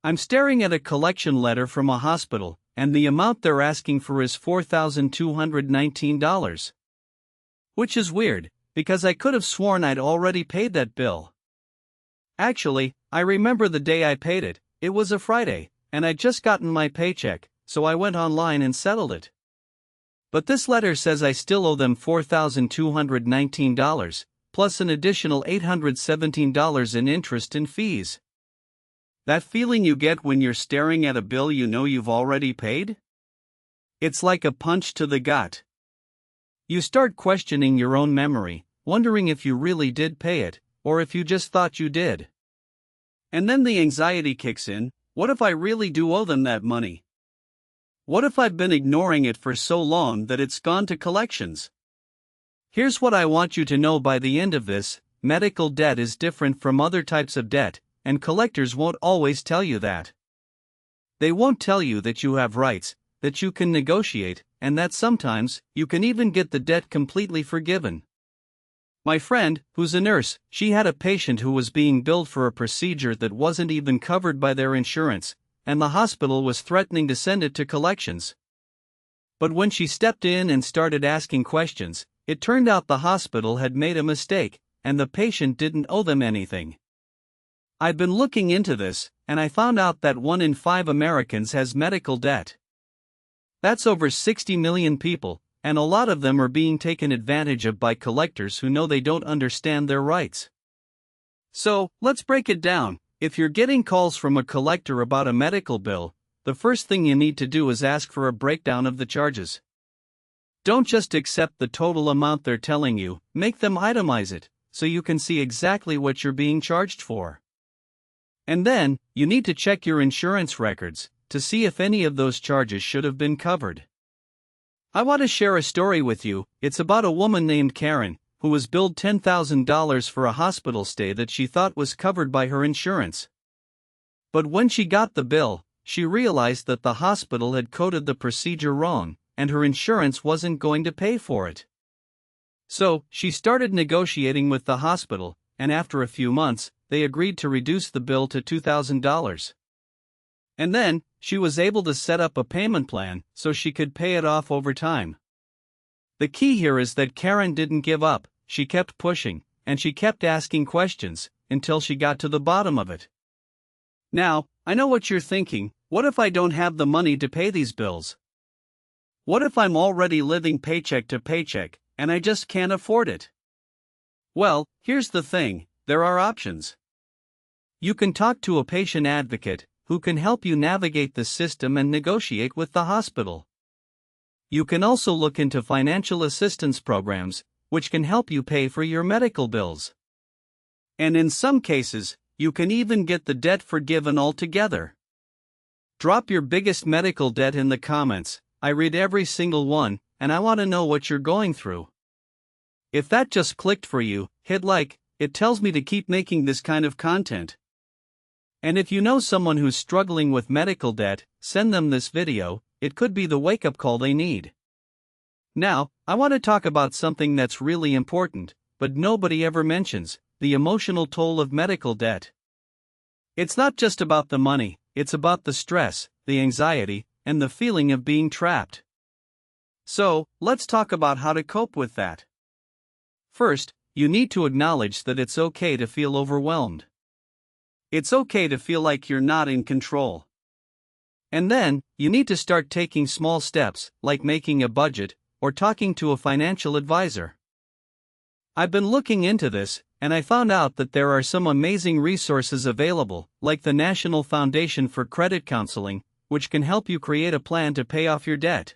I'm staring at a collection letter from a hospital, and the amount they're asking for is $4,219. Which is weird, because I could have sworn I'd already paid that bill. Actually, I remember the day I paid it. It was a Friday, and I'd just gotten my paycheck, so I went online and settled it. But this letter says I still owe them $4,219, plus an additional $817 in interest and fees. That feeling you get when you're staring at a bill you know you've already paid? It's like a punch to the gut. You start questioning your own memory, wondering if you really did pay it, or if you just thought you did. And then the anxiety kicks in. What if I really do owe them that money? What if I've been ignoring it for so long that it's gone to collections? Here's what I want you to know by the end of this: medical debt is different from other types of debt, and collectors won't always tell you that. They won't tell you that you have rights, that you can negotiate, and that sometimes you can even get the debt completely forgiven. My friend, who's a nurse, she had a patient who was being billed for a procedure that wasn't even covered by their insurance, and the hospital was threatening to send it to collections. But when she stepped in and started asking questions, it turned out the hospital had made a mistake, and the patient didn't owe them anything. I've been looking into this, and I found out that 1 in 5 Americans has medical debt. That's over 60 million people, and a lot of them are being taken advantage of by collectors who know they don't understand their rights. So, let's break it down. If you're getting calls from a collector about a medical bill, the first thing you need to do is ask for a breakdown of the charges. Don't just accept the total amount they're telling you, make them itemize it, so you can see exactly what you're being charged for. And then, you need to check your insurance records to see if any of those charges should have been covered. I want to share a story with you. It's about a woman named Karen, who was billed $10,000 for a hospital stay that she thought was covered by her insurance. But when she got the bill, she realized that the hospital had coded the procedure wrong, and her insurance wasn't going to pay for it. So, she started negotiating with the hospital, and after a few months, they agreed to reduce the bill to $2,000. And then, she was able to set up a payment plan so she could pay it off over time. The key here is that Karen didn't give up, she kept pushing, and she kept asking questions, until she got to the bottom of it. Now, I know what you're thinking: what if I don't have the money to pay these bills? What if I'm already living paycheck to paycheck, and I just can't afford it? Well, here's the thing: there are options. You can talk to a patient advocate, who can help you navigate the system and negotiate with the hospital. You can also look into financial assistance programs, which can help you pay for your medical bills. And in some cases, you can even get the debt forgiven altogether. Drop your biggest medical debt in the comments. I read every single one, and I want to know what you're going through. If that just clicked for you, hit like. It tells me to keep making this kind of content. And if you know someone who's struggling with medical debt, send them this video. It could be the wake-up call they need. Now, I want to talk about something that's really important, but nobody ever mentions: the emotional toll of medical debt. It's not just about the money, it's about the stress, the anxiety, and the feeling of being trapped. So, let's talk about how to cope with that. First, you need to acknowledge that it's okay to feel overwhelmed. It's okay to feel like you're not in control. And then, you need to start taking small steps, like making a budget, or talking to a financial advisor. I've been looking into this, and I found out that there are some amazing resources available, like the National Foundation for Credit Counseling, which can help you create a plan to pay off your debt.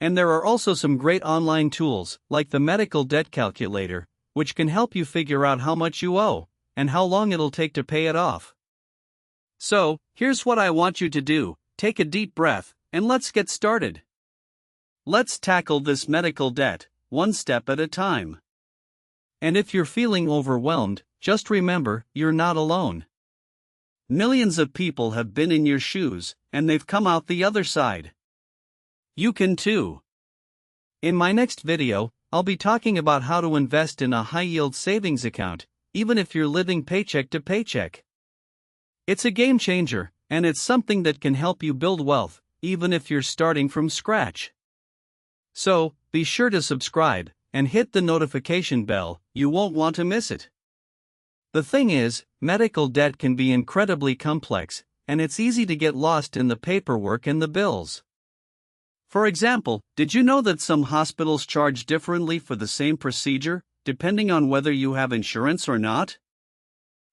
And there are also some great online tools, like the Medical Debt Calculator, which can help you figure out how much you owe, and how long it'll take to pay it off. So, here's what I want you to do: take a deep breath, and let's get started. Let's tackle this medical debt, one step at a time. And if you're feeling overwhelmed, just remember, you're not alone. Millions of people have been in your shoes, and they've come out the other side. You can too. In my next video, I'll be talking about how to invest in a high-yield savings account, even if you're living paycheck to paycheck. It's a game changer, and it's something that can help you build wealth, even if you're starting from scratch. So, be sure to subscribe and hit the notification bell, you won't want to miss it. The thing is, medical debt can be incredibly complex, and it's easy to get lost in the paperwork and the bills. For example, did you know that some hospitals charge differently for the same procedure, depending on whether you have insurance or not?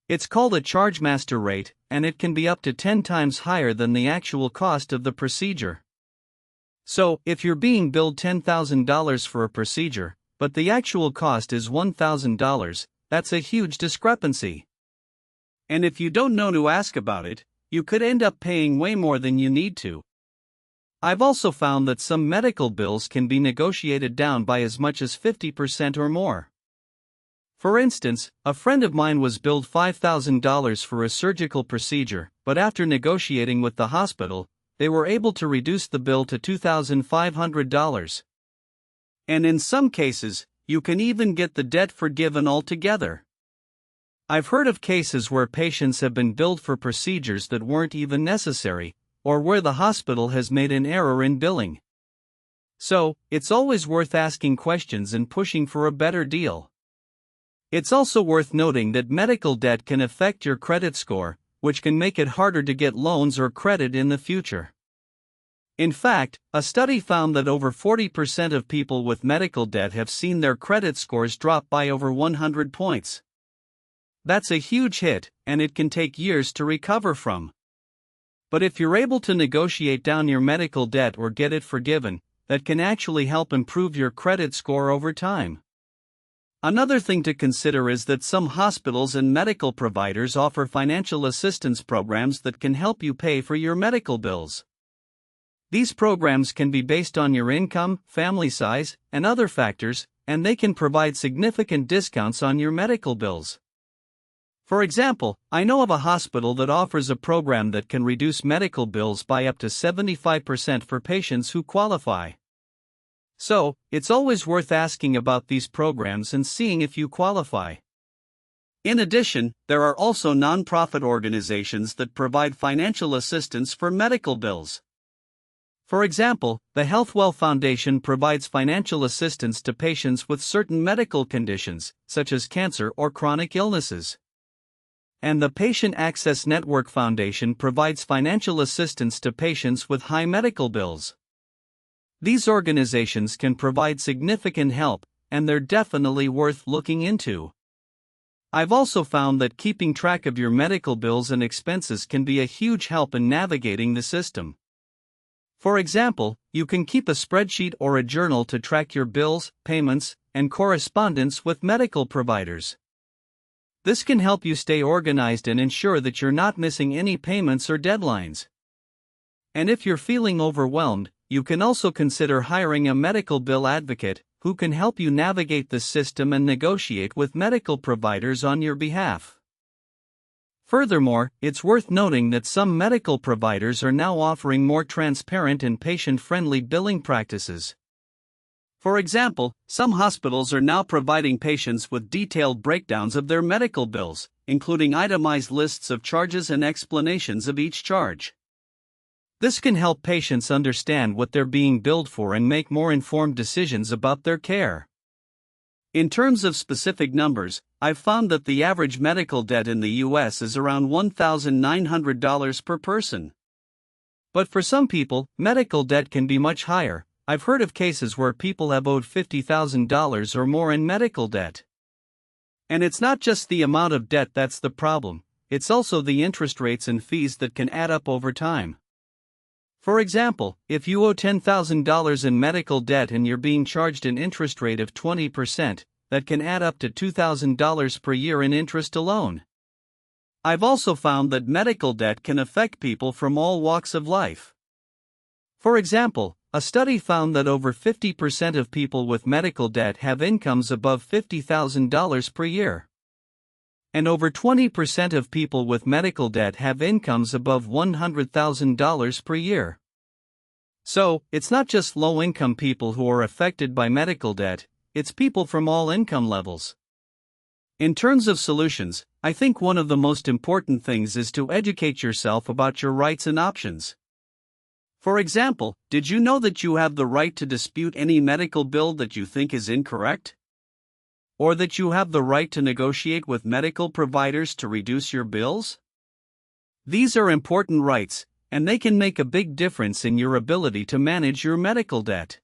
It's called a charge master rate, and it can be up to 10 times higher than the actual cost of the procedure. So, if you're being billed $10,000 for a procedure, but the actual cost is $1,000, that's a huge discrepancy. And if you don't know to ask about it, you could end up paying way more than you need to. I've also found that some medical bills can be negotiated down by as much as 50% or more. For instance, a friend of mine was billed $5,000 for a surgical procedure, but after negotiating with the hospital, they were able to reduce the bill to $2,500. And in some cases, you can even get the debt forgiven altogether. I've heard of cases where patients have been billed for procedures that weren't even necessary, or where the hospital has made an error in billing. So, it's always worth asking questions and pushing for a better deal. It's also worth noting that medical debt can affect your credit score, which can make it harder to get loans or credit in the future. In fact, a study found that over 40% of people with medical debt have seen their credit scores drop by over 100 points. That's a huge hit, and it can take years to recover from. But if you're able to negotiate down your medical debt or get it forgiven, that can actually help improve your credit score over time. Another thing to consider is that some hospitals and medical providers offer financial assistance programs that can help you pay for your medical bills. These programs can be based on your income, family size, and other factors, and they can provide significant discounts on your medical bills. For example, I know of a hospital that offers a program that can reduce medical bills by up to 75% for patients who qualify. So, it's always worth asking about these programs and seeing if you qualify. In addition, there are also nonprofit organizations that provide financial assistance for medical bills. For example, the HealthWell Foundation provides financial assistance to patients with certain medical conditions, such as cancer or chronic illnesses. And the Patient Access Network Foundation provides financial assistance to patients with high medical bills. These organizations can provide significant help, and they're definitely worth looking into. I've also found that keeping track of your medical bills and expenses can be a huge help in navigating the system. For example, you can keep a spreadsheet or a journal to track your bills, payments, and correspondence with medical providers. This can help you stay organized and ensure that you're not missing any payments or deadlines. And if you're feeling overwhelmed, you can also consider hiring a medical bill advocate who can help you navigate the system and negotiate with medical providers on your behalf. Furthermore, it's worth noting that some medical providers are now offering more transparent and patient-friendly billing practices. For example, some hospitals are now providing patients with detailed breakdowns of their medical bills, including itemized lists of charges and explanations of each charge. This can help patients understand what they're being billed for and make more informed decisions about their care. In terms of specific numbers, I've found that the average medical debt in the US is around $1,900 per person. But for some people, medical debt can be much higher. I've heard of cases where people have owed $50,000 or more in medical debt. And it's not just the amount of debt that's the problem, it's also the interest rates and fees that can add up over time. For example, if you owe $10,000 in medical debt and you're being charged an interest rate of 20%, that can add up to $2,000 per year in interest alone. I've also found that medical debt can affect people from all walks of life. For example, a study found that over 50% of people with medical debt have incomes above $50,000 per year. And over 20% of people with medical debt have incomes above $100,000 per year. So, it's not just low-income people who are affected by medical debt, it's people from all income levels. In terms of solutions, I think one of the most important things is to educate yourself about your rights and options. For example, did you know that you have the right to dispute any medical bill that you think is incorrect? Or that you have the right to negotiate with medical providers to reduce your bills? These are important rights, and they can make a big difference in your ability to manage your medical debt.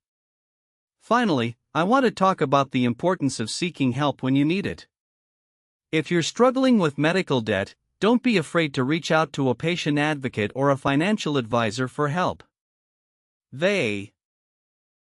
Finally, I want to talk about the importance of seeking help when you need it. If you're struggling with medical debt, don't be afraid to reach out to a patient advocate or a financial advisor for help. They